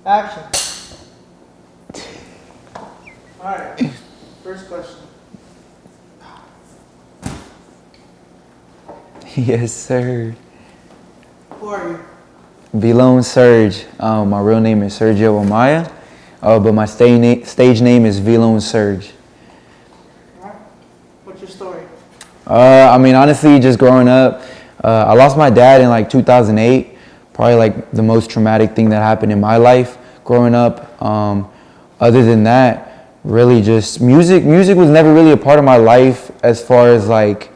Action. Alright, first question. Yes, sir. Who are you? Vlone Surge. My real name is Sergio Amaya, but my stage name is Vlone Surge. Alright, what's your story? I mean, honestly, just growing up, I lost my dad in like 2008. Probably like the most traumatic thing that happened in my life growing up. Other than that, really just music was never really a part of my life as far as like,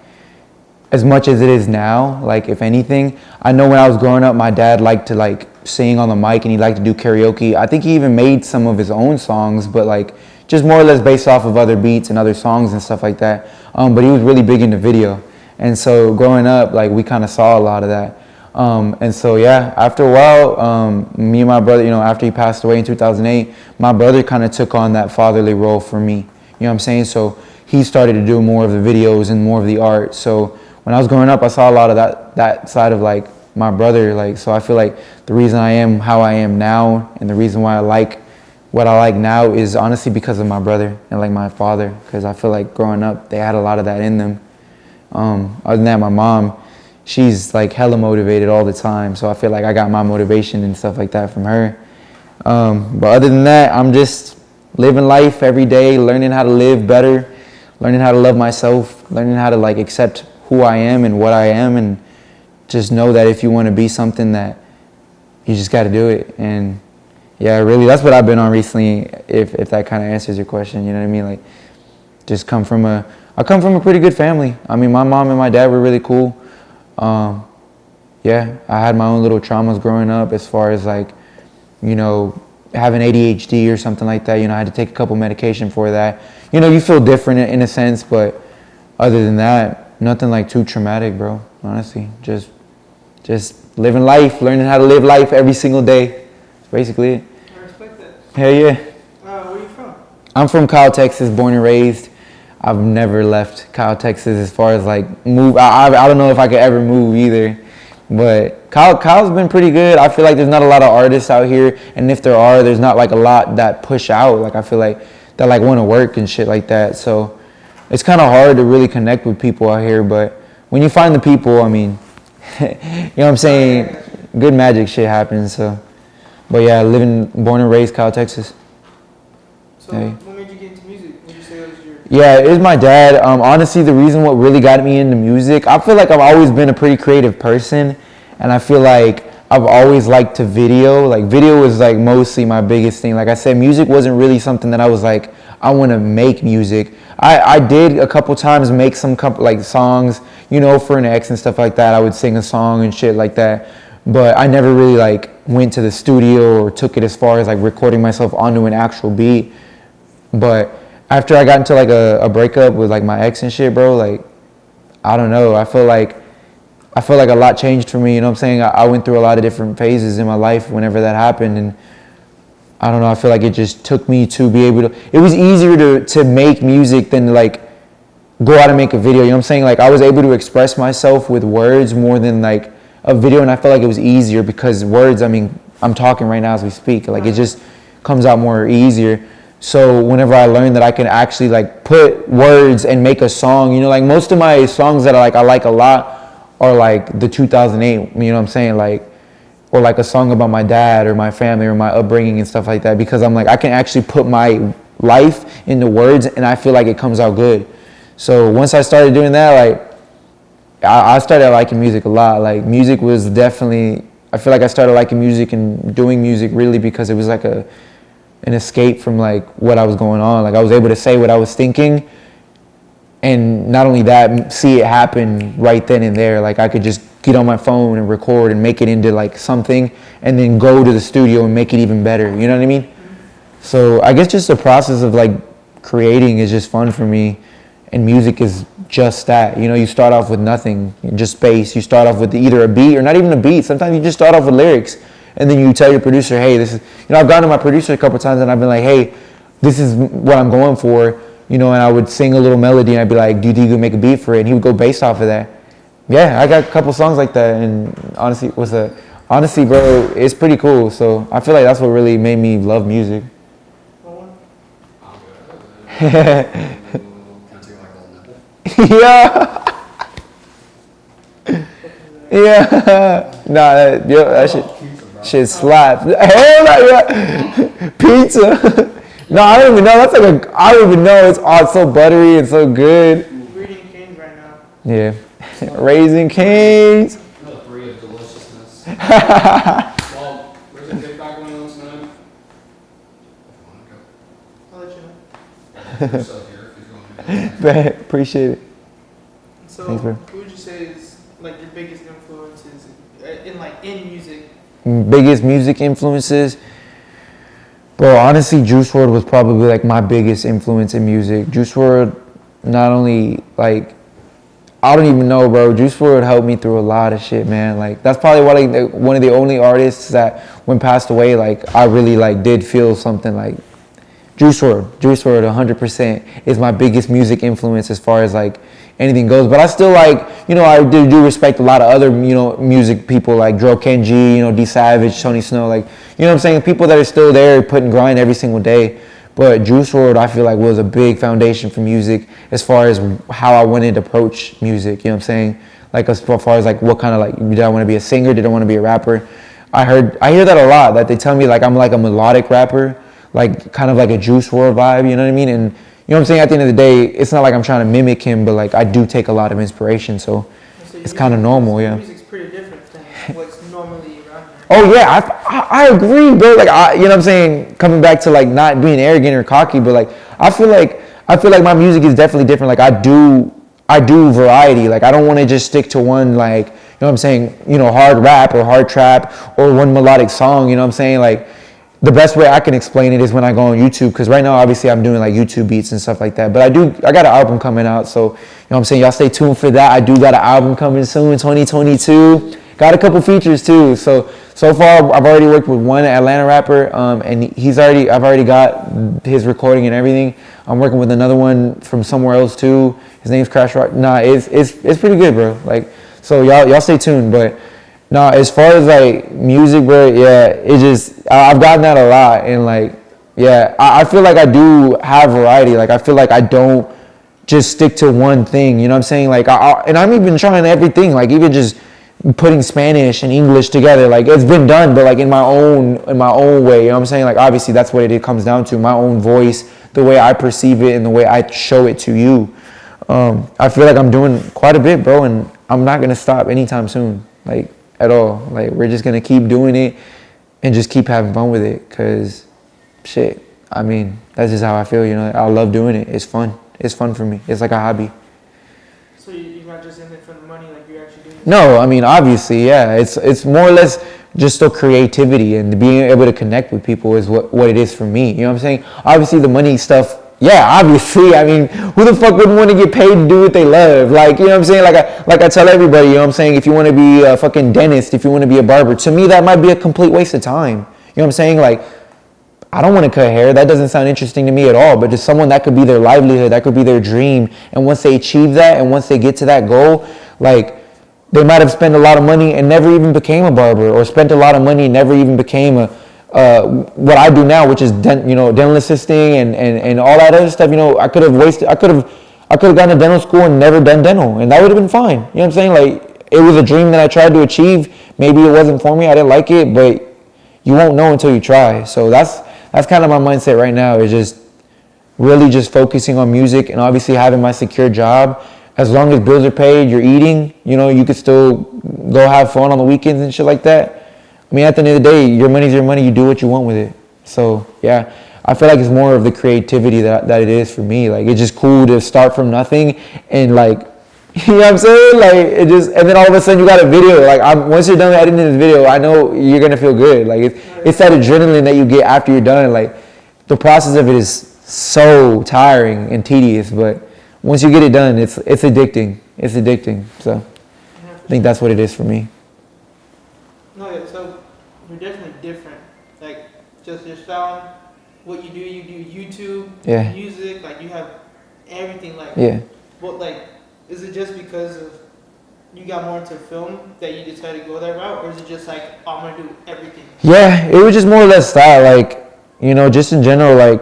as much as it is now. Like, if anything, I know when I was growing up, my dad liked to like sing on the mic and he liked to do karaoke. I think he even made some of his own songs, but like just more or less based off of other beats and other songs and stuff like that. But he was really big into video. And so growing up, like we kind of saw a lot of that. And so, yeah, after a while, me and my brother, after he passed away in 2008, my brother kind of took on that fatherly role for me. You know what I'm saying? So he started to do more of the videos and more of the art. So when I was growing up, I saw a lot of that side of like my brother. Like, so I feel like the reason I am how I am now and the reason why I like what I like now is honestly because of my brother and like my father. Because I feel like growing up, they had a lot of that in them. Other than that, my mom, she's like hella motivated all the time. So I feel like I got my motivation and stuff like that from her. But other than that, I'm just living life every day, learning how to live better, learning how to love myself, learning how to like accept who I am and what I am, and just know that if you want to be something, that you just got to do it. And yeah, really, that's what I've been on recently, if that kind of answers your question. You know what I mean? Like, just I come from a pretty good family. I mean, my mom and my dad were really cool. Yeah, I had my own little traumas growing up as far as like, having ADHD or something like that. I had to take a couple medication for that. You feel different in a sense, but other than that, nothing like too traumatic, bro. Honestly, just living life, learning how to live life every single day. That's basically it. I respect that. Hell yeah. Where are you from? I'm from Kyle, Texas, born and raised. I've never left Kyle, Texas as far as like move. I don't know if I could ever move either. But Kyle's been pretty good. I feel like there's not a lot of artists out here. And if there are, there's not like a lot that push out. Like, I feel like that like want to work and shit like that. So it's kind of hard to really connect with people out here. But when you find the people, I mean, you know what I'm saying? Good magic shit happens. So, but yeah, born and raised Kyle, Texas. So hey. What made you get into music? Would you say it was your... Yeah, it was my dad. Honestly, the reason what really got me into music, I feel like I've always been a pretty creative person, and I feel like I've always liked to video. Like, video was like mostly my biggest thing. Like I said, music wasn't really something that I was like, I want to make music. I did a couple times make some like songs, for an ex and stuff like that. I would sing a song and shit like that, but I never really like went to the studio or took it as far as like recording myself onto an actual beat. But after I got into like a breakup with like my ex and shit, bro, like, I don't know. I feel like a lot changed for me. You know what I'm saying? I went through a lot of different phases in my life whenever that happened. And I don't know. I feel like it just took me to be able to, it was easier to make music than to like go out and make a video. You know what I'm saying? Like, I was able to express myself with words more than like a video. And I felt like it was easier because words, I mean, I'm talking right now as we speak. Like, it just comes out more easier. So whenever I learned that I can actually like put words and make a song, like most of my songs that I like a lot are like the 2008, you know what I'm saying? Like, or like a song about my dad or my family or my upbringing and stuff like that, because I'm like, I can actually put my life into words and I feel like it comes out good. So once I started doing that, like, I started liking music a lot. Like, music was definitely, I feel like I started liking music and doing music really because it was like an escape from like what I was going on. Like, I was able to say what I was thinking, and not only that, see it happen right then and there. Like, I could just get on my phone and record and make it into like something, and then go to the studio and make it even better. You know what I mean? So I guess just the process of like creating is just fun for me, and music is just that. You start off with nothing, just space. You start off with either a beat or not even a beat. Sometimes you just start off with lyrics, and then you tell your producer, hey, this is, I've gone to my producer a couple times and I've been like, hey, this is what I'm going for, and I would sing a little melody and I'd be like, do you think you could make a beat for it? And he would go based off of that. Yeah, I got a couple songs like that, and honestly, honestly, bro, it's pretty cool. So I feel like that's what really made me love music. Yeah. Yeah. Nah, that shit slaps. Hell no, yeah. Pizza. No, I don't even know. That's like a, I don't even know. It's so buttery and so good. Reading Canes right now. Yeah. Raising Canes. Another 3 of deliciousness. Well, there's a kickback going on tonight. I'll let you know. So here, if he's going to Appreciate it. So, Thanks, bro. who would you say is like your biggest influences in music? Biggest music influences. Bro, honestly, Juice WRLD was probably like my biggest influence in music. Juice WRLD, not only like, I don't even know, bro. Juice WRLD helped me through a lot of shit, man. Like that's probably one of the only artists that when passed away, like I really like did feel something like Juice WRLD 100% is my biggest music influence as far as like anything goes. But I still like, you know, I do respect a lot of other, you know, music people like Dro Kenji, you know, D Savage, Tony Snow, like, you know what I'm saying? People that are still there putting grind every single day. But Juice WRLD, I feel like was a big foundation for music as far as how I wanted to approach music, you know what I'm saying? Like as far as like what kind of like, did I want to be a singer? Did I want to be a rapper? I hear that a lot, that they tell me like I'm like a melodic rapper, like kind of like a Juice WRLD vibe, you know what I mean? And you know what I'm saying? At the end of the day, it's not like I'm trying to mimic him, but like I do take a lot of inspiration, so it's kind of normal, yeah. Music's pretty different than what's normally around here. Oh yeah, I agree, bro. Like you know what I'm saying? Coming back to like not being arrogant or cocky, but like I feel like my music is definitely different. Like I do variety. Like I don't want to just stick to one, like, you know what I'm saying, you know, hard rap or hard trap or one melodic song, you know what I'm saying? Like the best way I can explain it is when I go on YouTube, because right now obviously I'm doing like YouTube beats and stuff like that. But I got an album coming out, so you know what I'm saying, y'all stay tuned for that. I do got an album coming soon, 2022. Got a couple features too. So far I've already worked with one Atlanta rapper, and I've already got his recording and everything. I'm working with another one from somewhere else too. His name's Crash Rock. Nah, it's pretty good, bro. Like, so y'all stay tuned. But nah, as far as like music, bro, yeah, it just I've gotten that a lot, and like, yeah, I feel like I do have variety. Like I feel like I don't just stick to one thing. You know what I'm saying? Like and I'm even trying everything. Like even just putting Spanish and English together, like it's been done, but like in my own way, you know what I'm saying? Like obviously that's what it comes down to, my own voice, the way I perceive it and the way I show it to you. I feel like I'm doing quite a bit, bro, and I'm not gonna stop anytime soon, like at all. Like we're just gonna keep doing it and just keep having fun with it, cause shit, I mean, that's just how I feel, you know. I love doing it. It's fun for me. It's like a hobby. So you're not just in it for the money, like you're actually doing it? No, I mean, obviously, yeah. It's more or less just the creativity and being able to connect with people is what it is for me. You know what I'm saying? Obviously, the money stuff, yeah, obviously. I mean, who the fuck wouldn't want to get paid to do what they love? Like, you know what I'm saying? Like I tell everybody, you know what I'm saying? If you want to be a fucking dentist, if you want to be a barber, to me, that might be a complete waste of time. You know what I'm saying? Like, I don't want to cut hair. That doesn't sound interesting to me at all. But just someone that could be their livelihood, that could be their dream. And once they achieve that and once they get to that goal, like they might have spent a lot of money and never even became a barber, or spent a lot of money and never even became what I do now, which is dental assisting and all that other stuff. You know, I could have gone to dental school and never done dental, and that would have been fine. You know what I'm saying? Like it was a dream that I tried to achieve. Maybe it wasn't for me. I didn't like it, but you won't know until you try. So that's kind of my mindset right now, is just really just focusing on music and obviously having my secure job. As long as bills are paid, you're eating, you know, you could still go have fun on the weekends and shit like that. I mean, at the end of the day, your money's your money, you do what you want with it. So, yeah, I feel like it's more of the creativity that it is for me. Like, it's just cool to start from nothing and, like, you know what I'm saying? Like, it just, and then all of a sudden you got a video. Like, once you're done editing this video, I know you're going to feel good. Like, it's that adrenaline that you get after you're done. Like, the process of it is so tiring and tedious, but once you get it done, it's addicting. It's addicting. So I think that's what it is for me. No, yeah, so you're definitely different. Like just your style, what you do YouTube, Yeah. music, like you have everything. Like Yeah. what, like is it just because of you got more into film that you decided to go that route, or is it just like, oh, I'm gonna do everything? Yeah, it was just more or less that, like, you know, just in general, like,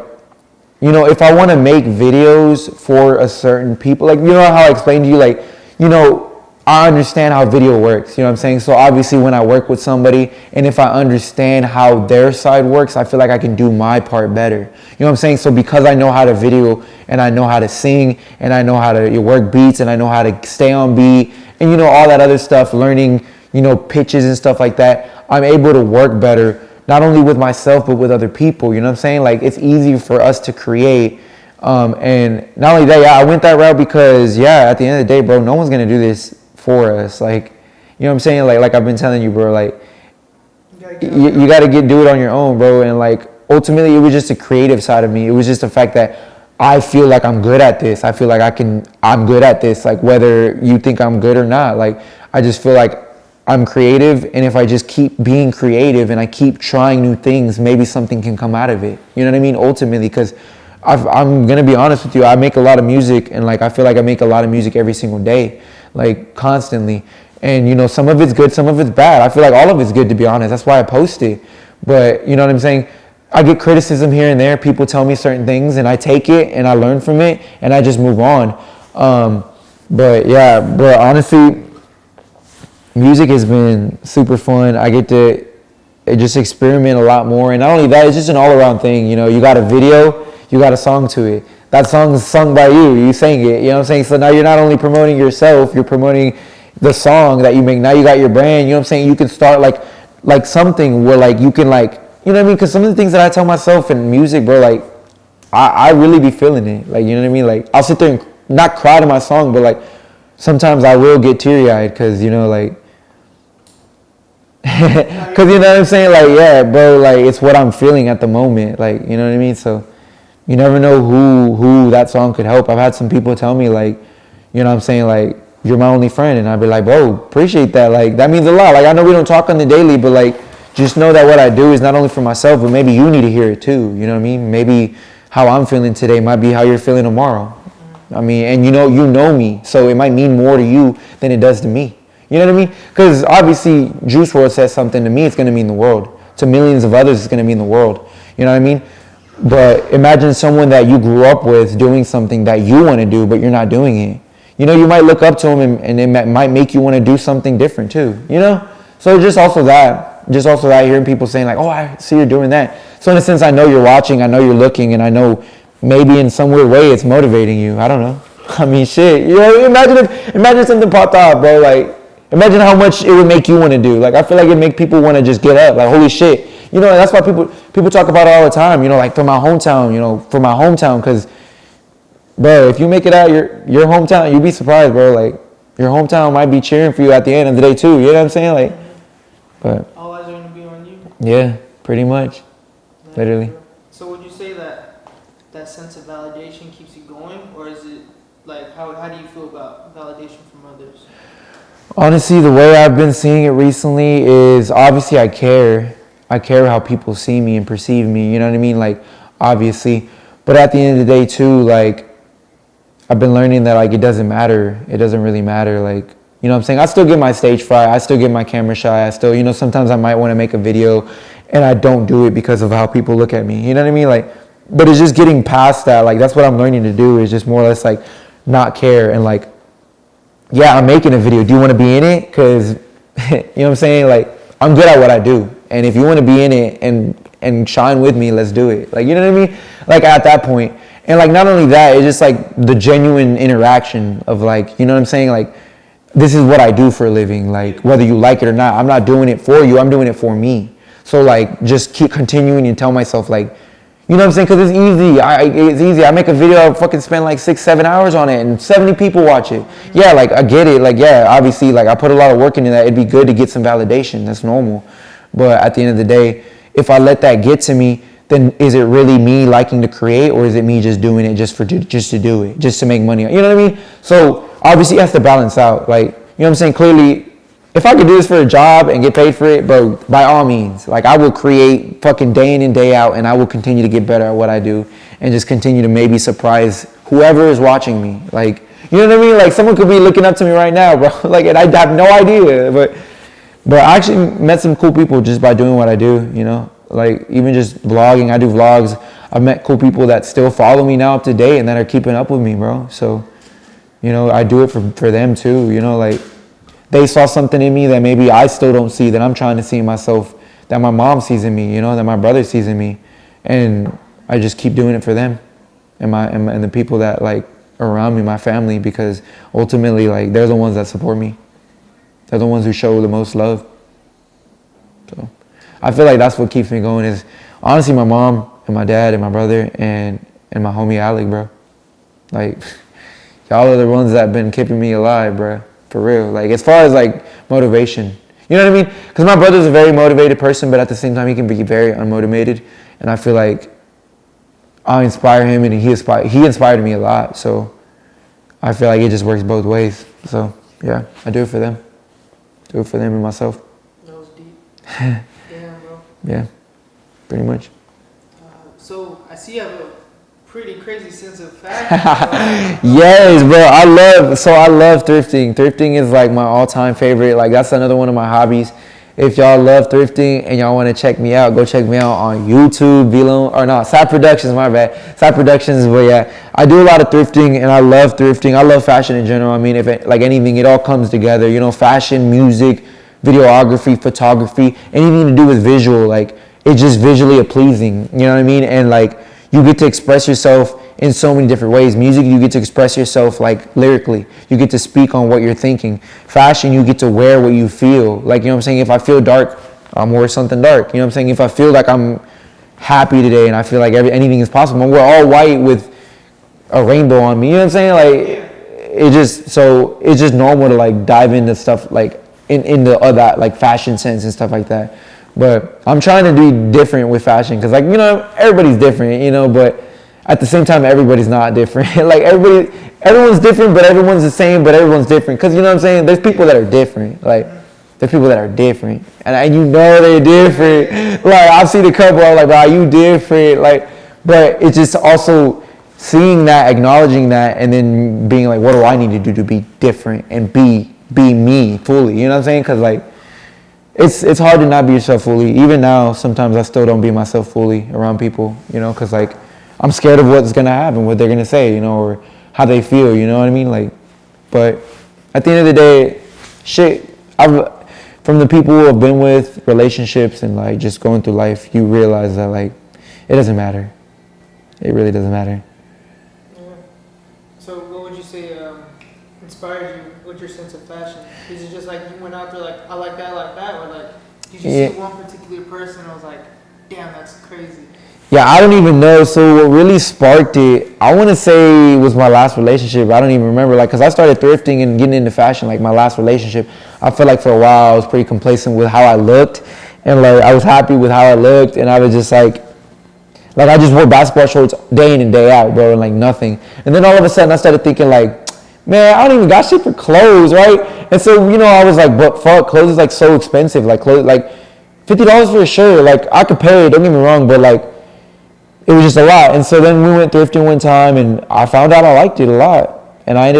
you know, if I want to make videos for a certain people, like, you know how I explained to you, like, you know, I understand how video works, you know what I'm saying? So obviously when I work with somebody and if I understand how their side works, I feel like I can do my part better. You know what I'm saying? So because I know how to video and I know how to sing and I know how to work beats and I know how to stay on beat and, you know, all that other stuff, learning, you know, pitches and stuff like that, I'm able to work better, not only with myself, but with other people. You know what I'm saying? Like, it's easy for us to create. And not only that, yeah, I went that route because, yeah, at the end of the day, bro, no one's going to do this for us. Like, you know what I'm saying? Like I've been telling you, bro, like, you got to do it on your own, bro. And, like, ultimately, it was just a creative side of me. It was just the fact that I feel like I'm good at this. I feel like I'm good at this. Like, whether you think I'm good or not, like, I just feel like I'm creative, and if I just keep being creative and I keep trying new things, maybe something can come out of it. You know what I mean? Ultimately, because I'm going to be honest with you, I make a lot of music, and, like, I feel like I make a lot of music every single day, like, constantly. And, you know, some of it's good, some of it's bad. I feel like all of it's good, to be honest. That's why I post it. But, you know what I'm saying? I get criticism here and there. People tell me certain things, and I take it, and I learn from it, and I just move on. But, yeah, but honestly, music has been super fun. I get to just experiment a lot more. And not only that, it's just an all-around thing. You know, you got a video, you got a song to it. That song is sung by you. You sang it. You know what I'm saying? So now you're not only promoting yourself, you're promoting the song that you make. Now you got your brand. You know what I'm saying? You can start like something where, like, you can, like, you know what I mean? Because some of the things that I tell myself in music, bro, like, I really be feeling it. Like, you know what I mean? Like, I'll sit there and not cry to my song, but, like, sometimes I will get teary-eyed because, you know, like, because, you know what I'm saying? Like, yeah, bro, like, it's what I'm feeling at the moment. Like, you know what I mean? So you never know who that song could help. I've had some people tell me, like, you know what I'm saying? Like, you're my only friend. And I'd be like, bro, appreciate that. Like, that means a lot. Like, I know we don't talk on the daily, but, like, just know that what I do is not only for myself, but maybe you need to hear it too. You know what I mean? Maybe how I'm feeling today might be how you're feeling tomorrow. I mean, and you know me, so it might mean more to you than it does to me. You know what I mean? Because obviously, Juice WRLD says something to me, it's going to mean the world. To millions of others, it's going to mean the world. You know what I mean? But imagine someone that you grew up with doing something that you want to do, but you're not doing it. You know, you might look up to them, and it might make you want to do something different too. You know? So just also that, hearing people saying, like, oh, I see you're doing that. So in a sense, I know you're watching, I know you're looking, and I know maybe in some weird way it's motivating you. I don't know. I mean, shit. You know, imagine something popped off, bro. Like, imagine how much it would make you want to do. Like, I feel like it'd make people want to just get up. Like, holy shit. You know, that's why people talk about it all the time. You know, like, from my hometown, because, bro, if you make it out your hometown, you'd be surprised, bro. Like, your hometown might be cheering for you at the end of the day, too. You know what I'm saying? Like, but all eyes are going to be on you. Yeah, pretty much. Literally. So would you say that sense of validation keeps you going, or is it, like, how do you feel about validation from others? Honestly, the way I've been seeing it recently is, obviously, I care. I care how people see me and perceive me, you know what I mean? Like, obviously. But at the end of the day, too, like, I've been learning that, like, it doesn't matter. It doesn't really matter. Like, you know what I'm saying? I still get my stage fright. I still get my camera shy. I still, you know, sometimes I might want to make a video and I don't do it because of how people look at me. You know what I mean? Like, but it's just getting past that. Like, that's what I'm learning to do, is just more or less, like, not care. And, like, yeah, I'm making a video. Do you want to be in it? Because, you know what I'm saying? Like, I'm good at what I do. And if you want to be in it and shine with me, let's do it. Like, you know what I mean? Like, at that point. And, like, not only that, it's just, like, the genuine interaction of, like, you know what I'm saying? Like, this is what I do for a living. Like, whether you like it or not, I'm not doing it for you. I'm doing it for me. So, like, just keep continuing and tell myself, like, you know what I'm saying? Because it's easy. It's easy. I make a video, I fucking spend like 6-7 hours on it, and 70 people watch it. Yeah, like, I get it. Like, yeah, obviously, like, I put a lot of work into that. It'd be good to get some validation. That's normal. But at the end of the day, if I let that get to me, then is it really me liking to create, or is it me just doing it just to do it, just to make money? You know what I mean? So obviously, it has to balance out. Like, you know what I'm saying? Clearly, if I could do this for a job and get paid for it, bro, by all means, like, I will create fucking day in and day out, and I will continue to get better at what I do, and just continue to maybe surprise whoever is watching me. Like, You know what I mean? Like someone could be looking up to me right now, bro. Like, and I have no idea, but I actually met some cool people just by doing what I do, you know? Like even just vlogging, I do vlogs. I've met cool people that still follow me now up to date and that are keeping up with me, bro. So, you know, I do it for them too, you know, like they saw something in me that maybe I still don't see, that I'm trying to see in myself, that my mom sees in me, you know, that my brother sees in me. And I just keep doing it for them and the people that like are around me, my family, because ultimately like they're the ones that support me. They're the ones who show the most love. So I feel like that's what keeps me going is honestly my mom and my dad and my brother and my homie Alec, bro. Like y'all are the ones that have been keeping me alive, bro. For real. Like as far as like motivation, you know what I mean? Because my brother's a very motivated person, but at the same time he can be very unmotivated. And I feel like I inspire him and he inspired me a lot. So I feel like it just works both ways. So yeah, I do it for them. Do it for them and myself. That was deep. Damn, bro. Yeah, pretty much. So I see you have a pretty crazy sense of fashion. Yes, bro. I love thrifting. Thrifting is like my all-time favorite. Like that's another one of my hobbies. If y'all love thrifting and y'all want to check me out, go check me out on YouTube, Side Productions, my bad. Side Productions, but yeah, I do a lot of thrifting and I love thrifting. I love fashion in general. I mean, if it, like anything, it all comes together, you know, fashion, music, videography, photography, anything to do with visual, like it's just visually pleasing, you know what I mean? And like you get to express yourself in so many different ways. Music, you get to express yourself like lyrically. You get to speak on what you're thinking. Fashion, you get to wear what you feel. Like, you know what I'm saying? If I feel dark, I'm wear something dark. You know what I'm saying? If I feel like I'm happy today and I feel like anything is possible, I'm wear all white with a rainbow on me. You know what I'm saying? Like, it's just normal to like dive into stuff like in the other like fashion sense and stuff like that. But I'm trying to be different with fashion because like, you know, everybody's different, you know, but at the same time, everybody's not different. Like everyone's different, but everyone's the same, but everyone's different. Cause you know what I'm saying? There's people that are different. Like there's people that are different, and you know they're different. Like I've seen a couple, I'm like, bro, you different. Like, but it's just also seeing that, acknowledging that, and then being like, what do I need to do to be different and be me fully? You know what I'm saying? Cause like it's hard to not be yourself fully. Even now, sometimes I still don't be myself fully around people. You know, cause like I'm scared of what's gonna happen, what they're gonna say, you know, or how they feel, you know what I mean? Like, but at the end of the day, from the people who have been with relationships and like just going through life, you realize that like, it doesn't matter. It really doesn't matter. Yeah. So what would you say inspired you with your sense of fashion? Is it just like you went out there like, I like that, or like, did you see one particular person and was like, damn, that's crazy? Yeah, I don't even know. So what really sparked it, I want to say was my last relationship. I don't even remember, like, because I started thrifting and getting into fashion, like my last relationship. I felt like for a while I was pretty complacent with how I looked, and like I was happy with how I looked, and I was just like I just wore basketball shorts day in and day out, bro, and like nothing. And then all of a sudden I started thinking like, man, I don't even got shit for clothes, right? And so, you know, I was like, but fuck, clothes is like so expensive. Like clothes, like $50 for a shirt, like I could pay it, don't get me wrong, but like it was just a lot. And so then we went thrifting one time and I found out I liked it a lot. And I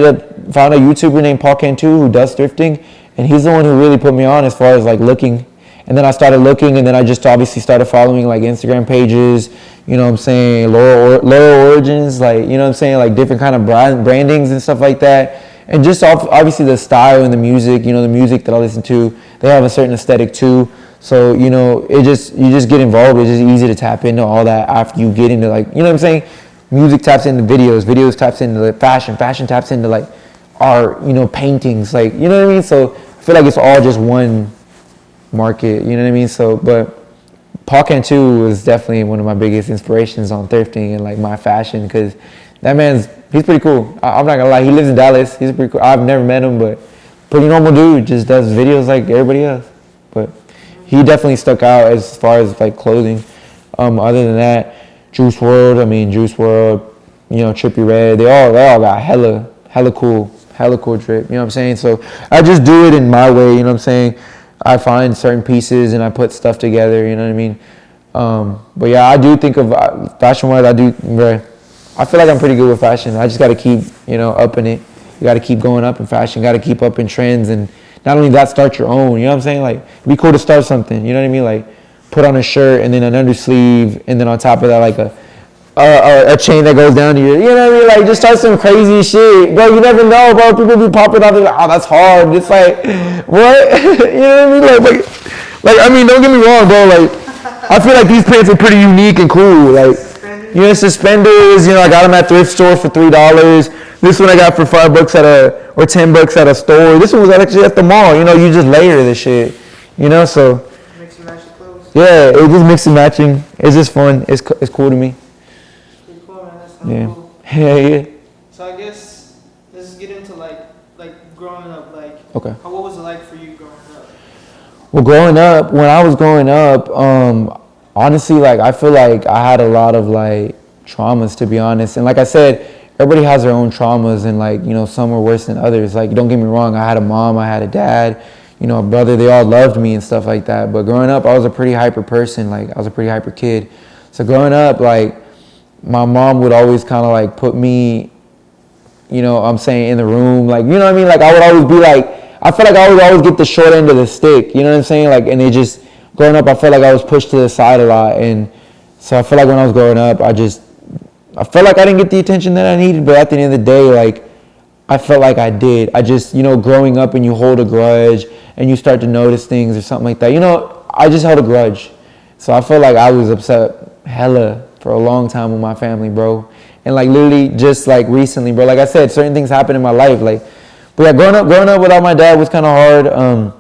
found a YouTuber named Paul Cantu who does thrifting, and he's the one who really put me on as far as like looking. And then I started looking, and then I just obviously started following like Instagram pages, you know what I'm saying, Laurel Origins, like, you know what I'm saying, like different kind of brandings and stuff like that. And just obviously the style and the music, you know, the music that I listen to, they have a certain aesthetic too. So, you know, you just get involved. It's just easy to tap into all that after you get into like, you know what I'm saying? Music taps into videos taps into like fashion taps into like art, you know, paintings, like, you know what I mean? So I feel like it's all just one market, you know what I mean? So, but Paul Cantu was definitely one of my biggest inspirations on thrifting and like my fashion, because that he's pretty cool. I'm not gonna lie, he lives in Dallas. He's pretty cool. I've never met him, but pretty normal dude, just does videos like everybody else. But he definitely stuck out as far as like clothing. Other than that, Juice WRLD, you know, Trippie Redd, they all got hella cool drip, you know what I'm saying? So I just do it in my way, you know what I'm saying? I find certain pieces and I put stuff together, you know what I mean? But yeah, I do think of fashion-wise, I feel like I'm pretty good with fashion. I just got to keep, you know, upping it You got to keep going up in fashion. Got to keep up in trends, and not only that, start your own. You know what I'm saying? Like, it'd be cool to start something. You know what I mean? Like, put on a shirt and then an undersleeve, and then on top of that, like a chain that goes down to you. You know what I mean? Like, just start some crazy shit, bro. You never know, bro. People be popping out. They're like, oh, that's hard. It's like, what? You know what I mean? Like, I mean, don't get me wrong, bro. Like, I feel like these pants are pretty unique and cool. Like, you know, suspenders. You know, I got them at thrift store for $3. This one I got for $5 or $10 at a store. This one was actually at the mall. You know, you just layer this shit. You know, so. Mix and match your clothes. Yeah, it just mix and matching. It's just fun. It's cool to me. Pretty cool, man. That's kinda Yeah. cool. Yeah. So I guess let's just get into like growing up. Like, Okay. what was it like for you growing up? Well, when I was growing up, honestly, like, I feel like I had a lot of, like, traumas, to be honest. And like I said, everybody has their own traumas, and, like, you know, some were worse than others. Like, don't get me wrong, I had a mom, I had a dad, you know, a brother, they all loved me and stuff like that. But growing up, I was a pretty hyper person. Like, I was a pretty hyper kid. So growing up, like, my mom would always kind of, like, put me, you know, I'm saying, in the room. Like, you know what I mean? Like, I would always be, like, I feel like I would always get the short end of the stick. You know what I'm saying? Like, and it just, growing up, I felt like I was pushed to the side a lot. And so I feel like when I was growing up, I felt like I didn't get the attention that I needed. But at the end of the day, like, I felt like I did. I just, you know, growing up and you hold a grudge and you start to notice things or something like that. You know, I just held a grudge. So I felt like I was upset hella for a long time with my family, bro. And, like, literally just, like, recently, bro. Like I said, certain things happen in my life. Like, but yeah, growing up without my dad was kind of hard.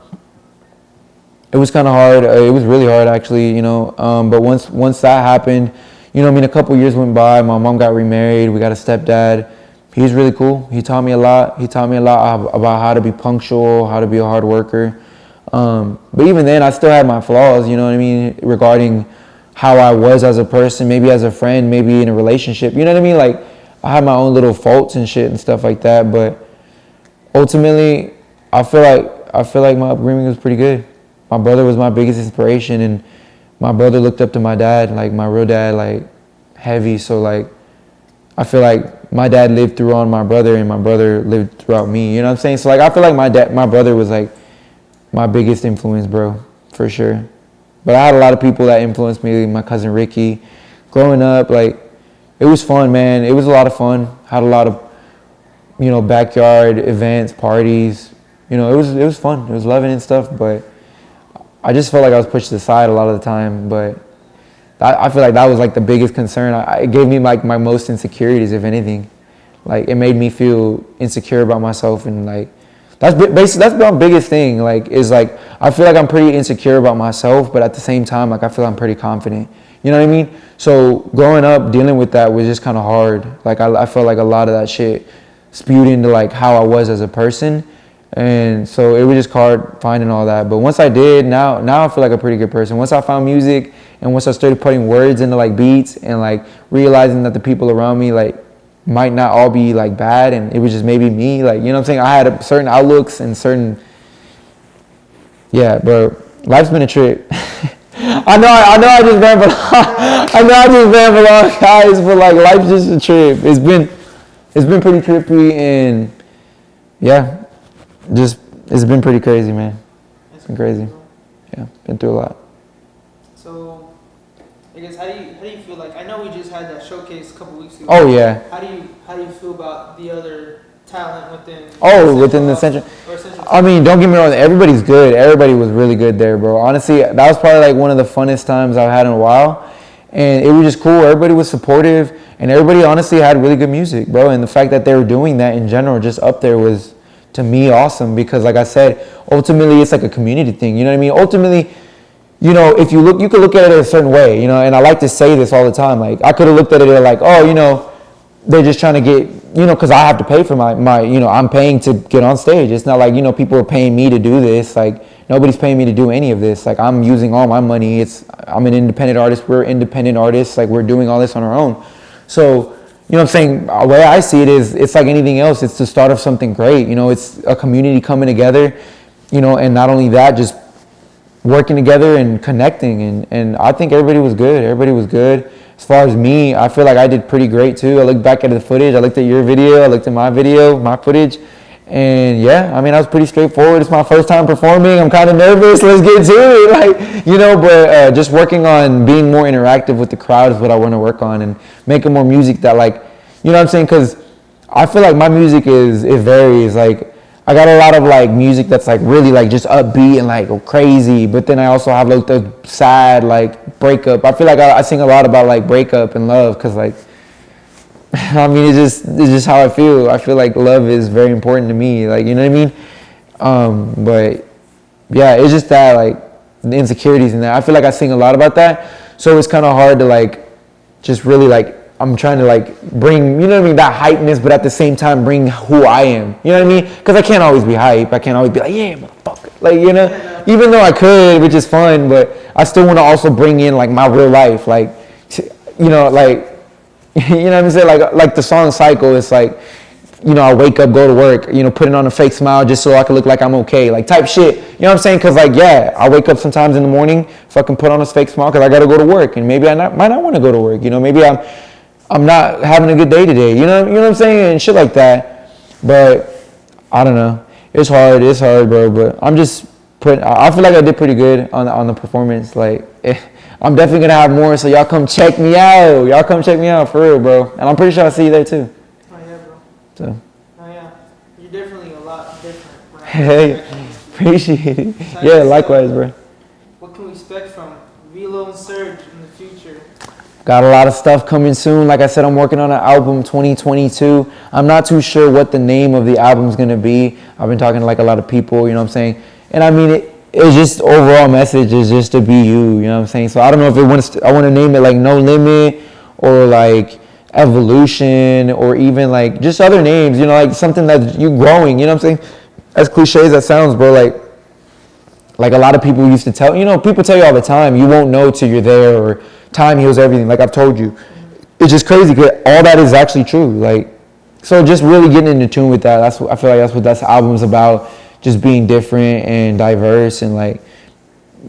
It was kind of hard. It was really hard, actually, you know. But once that happened, you know, I mean, a couple years went by. My mom got remarried. We got a stepdad. He's really cool. He taught me a lot. He taught me a lot about how to be punctual, how to be a hard worker. But even then, I still had my flaws, you know what I mean, regarding how I was as a person, maybe as a friend, maybe in a relationship. You know what I mean? Like, I had my own little faults and shit and stuff like that. But ultimately, I feel like my upbringing was pretty good. My brother was my biggest inspiration, and my brother looked up to my dad, like my real dad, like heavy. So, like, I feel like my dad lived through on my brother, and my brother lived throughout me. You know what I'm saying? So, like, I feel like my brother was like my biggest influence, bro, for sure. But I had a lot of people that influenced me. My cousin Ricky, growing up, like, it was fun, man. It was a lot of fun. Had a lot of, you know, backyard events, parties. You know, it was fun. It was loving and stuff, but I just felt like I was pushed aside a lot of the time. But I feel like that was, like, the biggest concern. It gave me, like, my most insecurities, if anything. Like, it made me feel insecure about myself, and, like, that's my biggest thing. Like, is, like, I feel like I'm pretty insecure about myself, but at the same time, like, I feel I'm pretty confident. You know what I mean? So growing up, dealing with that was just kind of hard. Like, I felt like a lot of that shit spewed into, like, how I was as a person. And so it was just hard finding all that. But once I did, now I feel like a pretty good person. Once I found music, and once I started putting words into, like, beats, and, like, realizing that the people around me, like, might not all be, like, bad, and it was just maybe me. Like, you know what I'm saying? I had certain outlooks and certain, yeah, bro. Life's been a trip. I know I just rambled on, guys, but, like, life's just a trip. It's been pretty trippy, and yeah. It's been pretty crazy, man. It's been crazy. Yeah, been through a lot. So, I guess how do you feel like? I know we just had that showcase a couple weeks ago. Oh yeah. How do you feel about the other talent within? Within the Central. I mean, don't get me wrong. Everybody's good. Everybody was really good there, bro. Honestly, that was probably, like, one of the funnest times I've had in a while, and it was just cool. Everybody was supportive, and everybody honestly had really good music, bro. And the fact that they were doing that in general, just up there, was, to me, awesome, because, like I said, ultimately it's like a community thing. You know what I mean? Ultimately, you know, if you could look at it a certain way, you know, and I like to say this all the time. Like, I could have looked at it like, oh, you know, they're just trying to get, you know, because I have to pay for my, you know, I'm paying to get on stage. It's not like, you know, people are paying me to do this. Like, nobody's paying me to do any of this. Like, I'm using all my money. I'm an independent artist. We're independent artists. Like, we're doing all this on our own. So, you know what I'm saying? The way I see it is, it's like anything else. It's the start of something great. You know, it's a community coming together, you know, and not only that, just working together and connecting. And I think everybody was good. Everybody was good. as far as me, I feel like I did pretty great too. I looked back at the footage. I looked at your video. I looked at my video, my footage. And yeah, I mean, I was pretty straightforward. It's my first time performing. I'm kind of nervous. Let's get to it. Like, you know, but just working on being more interactive with the crowd is what I want to work on, and making more music that, like, you know what I'm saying? Because I feel like my music it varies. Like, I got a lot of like music that's like really like just upbeat and like crazy, but then I also have like the sad like breakup. I feel like I sing a lot about like breakup and love, because like, I mean, it's just how I feel. I feel like love is very important to me. Like, you know what I mean? But yeah, it's just that, like, the insecurities and that. I feel like I sing a lot about that. So it's kind of hard to like, just really like, I'm trying to like bring, you know what I mean, that hypeness, but at the same time bring who I am. You know what I mean? Because I can't always be hype. I can't always be like, yeah, motherfucker. Like, you know, even though I could, which is fun, but I still want to also bring in like my real life. Like, you know, like, you know what I'm saying? Like the song Cycle, it's like, you know, I wake up, go to work, you know, putting on a fake smile just so I can look like I'm okay, like type shit. You know what I'm saying? Because like, yeah, I wake up sometimes in the morning, fucking put on a fake smile because I got to go to work, and maybe might not want to go to work. You know, maybe I'm not having a good day today. You know what I'm saying? And shit like that. But I don't know. It's hard, bro. But I'm just I feel like I did pretty good on the performance. Like, I'm definitely gonna have more, so y'all come check me out. Y'all come check me out for real, bro. And I'm pretty sure I'll see you there too. Oh yeah, bro. So. Oh yeah, you're definitely a lot different, bro. Hey, appreciate it. Yeah, likewise, bro. What can we expect from Vlone Surge in the future? Got a lot of stuff coming soon. Like I said, I'm working on an album 2022. I'm not too sure what the name of the album's gonna be. I've been talking to like a lot of people, you know what I'm saying? And I mean, it's just overall message is just to be you know what I'm saying? So I don't know if I want to name it like No Limit, or like Evolution, or even like just other names, you know, like something that you growing, you know what I'm saying? As cliche as that sounds, bro, like a lot of people used to tell, you know, people tell you all the time, you won't know till you're there, or time heals everything, like I've told you. It's just crazy because all that is actually true. Like, so just really getting into tune with that, I feel like that's what that album's about. Just being different and diverse, and like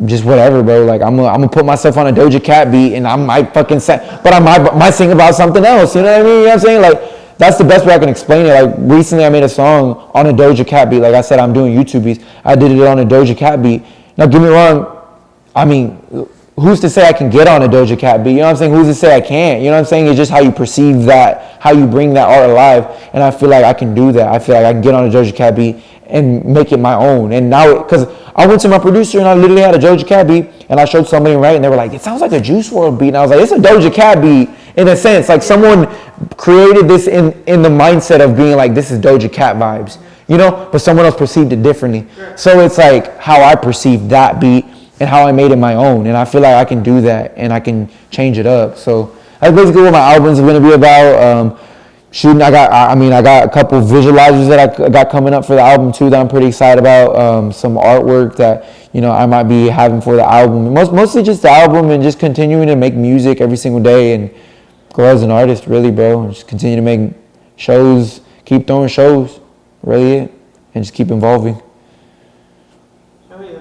just whatever, bro. Like I'm gonna put myself on a Doja Cat beat, and I might fucking but I might sing about something else. You know what I mean? You know what I'm saying? Like, that's the best way I can explain it. Like, recently I made a song on a Doja Cat beat. Like I said, I'm doing YouTube beats. I did it on a Doja Cat beat. Now, get me wrong. I mean, who's to say I can get on a Doja Cat beat? You know what I'm saying? Who's to say I can't? You know what I'm saying? It's just how you perceive that, how you bring that art alive. And I feel like I can do that. I feel like I can get on a Doja Cat beat and make it my own. And now, because I went to my producer and I literally had a Doja Cat beat, and I showed somebody, right, and they were like, it sounds like a Juice WRLD beat. And I was like, it's a Doja Cat beat in a sense. Like, someone created this in the mindset of being like, this is Doja Cat vibes, you know, but someone else perceived it differently. So it's like how I perceived that beat and how I made it my own. And I feel like I can do that and I can change it up. So that's basically what my album's going to be about. Shooting, I got a couple visualizers that I got coming up for the album too that I'm pretty excited about. Some artwork that, you know, I might be having for the album. Mostly just the album, and just continuing to make music every single day and grow as an artist, really, bro. And just continue to make shows, keep throwing shows, really it, and just keep evolving. Oh yeah.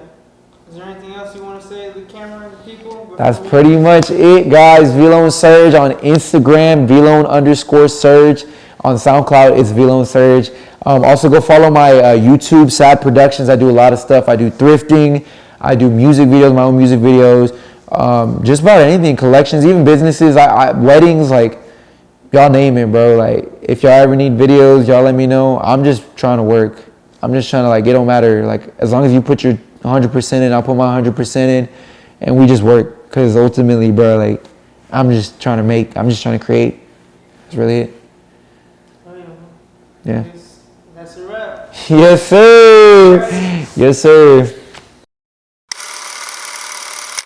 Is there anything else you want to say to the camera and the people? That's pretty much it, guys. Vlone Surge on Instagram, Vlone_Surge. On SoundCloud, it's Vlone Surge. Also, go follow my YouTube, Sad Productions. I do a lot of stuff. I do thrifting. I do music videos, my own music videos. Just about anything, collections, even businesses, weddings, like, y'all name it, bro. Like, if y'all ever need videos, y'all let me know. I'm just trying to work. I'm just trying to, like, it don't matter. Like, as long as you put your 100% in, I'll put my 100% in, and we just work. Because ultimately, bro, like, I'm just trying to create. That's really it. Oh Yeah. That's a wrap. Yes, sir. Yes, sir.